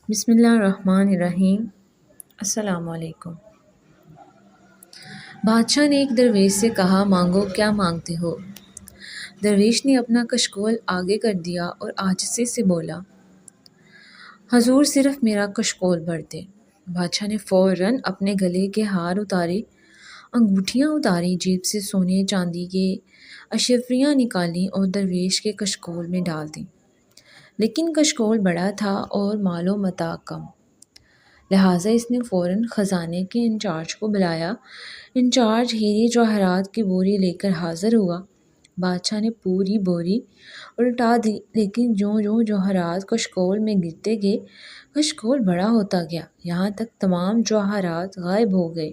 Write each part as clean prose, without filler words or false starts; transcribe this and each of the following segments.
بسم اللہ الرحمن الرحیم۔ السلام علیکم۔ بادشاہ نے ایک درویش سے کہا، مانگو کیا مانگتے ہو؟ درویش نے اپنا کشکول آگے کر دیا اور عاجزی سے بولا، حضور صرف میرا کشکول بھر دیں۔ بادشاہ نے فوراً اپنے گلے کے ہار اتارے، انگوٹھیاں اتاری، جیب سے سونے چاندی کے اشرفیاں نکالیں اور درویش کے کشکول میں ڈال دیں۔ لیکن کشکول بڑا تھا اور مال و متاع کم، لہٰذا اس نے فوراً خزانے کے انچارج کو بلایا۔ انچارج ہیرے جواہرات کی بوری لے کر حاضر ہوا۔ بادشاہ نے پوری بوری الٹا دی، لیکن جوں جوں جواہرات کشکول میں گرتے گئے، کشکول بڑا ہوتا گیا، یہاں تک تمام جواہرات غائب ہو گئے۔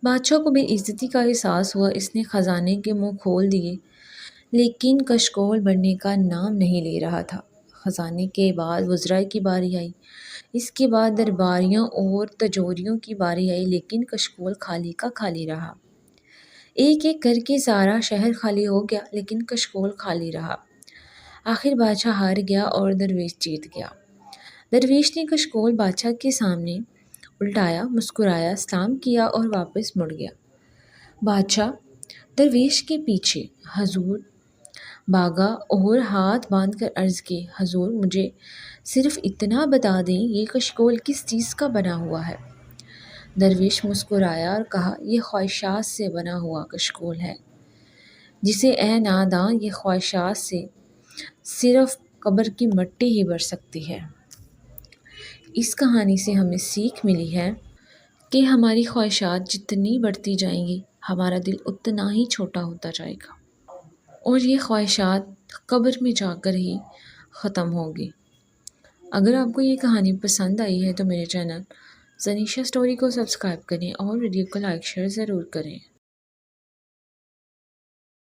بادشاہ کو بے عزتی کا احساس ہوا، اس نے خزانے کے منہ کھول دیے، لیکن کشکول بھرنے کا نام نہیں لے رہا تھا۔ خزانے کے بعد وزراء کی باری آئی، اس کے بعد درباریوں اور تجوریوں کی باری آئی، لیکن کشکول خالی کا خالی رہا۔ ایک ایک کر کے سارا شہر خالی ہو گیا، لیکن کشکول خالی رہا۔ آخر بادشاہ ہار گیا اور درویش جیت گیا۔ درویش نے کشکول بادشاہ کے سامنے الٹایا، مسکرایا، سلام کیا اور واپس مڑ گیا۔ بادشاہ درویش کے پیچھے حضور بھاگا اور ہاتھ باندھ کر عرض کی، حضور مجھے صرف اتنا بتا دیں، یہ کشکول کس چیز کا بنا ہوا ہے؟ درویش مسکرایا اور کہا، یہ خواہشات سے بنا ہوا کشکول ہے۔ جسے اے ناداں، یہ خواہشات سے صرف قبر کی مٹی ہی بھر سکتی ہے۔ اس کہانی سے ہمیں سیکھ ملی ہے کہ ہماری خواہشات جتنی بڑھتی جائیں گی، ہمارا دل اتنا ہی چھوٹا ہوتا جائے گا، اور یہ خواہشات قبر میں جا کر ہی ختم ہوگی۔ اگر آپ کو یہ کہانی پسند آئی ہے تو میرے چینل زنیشا اسٹوری کو سبسکرائب کریں اور ویڈیو کو لائک شیئر ضرور کریں۔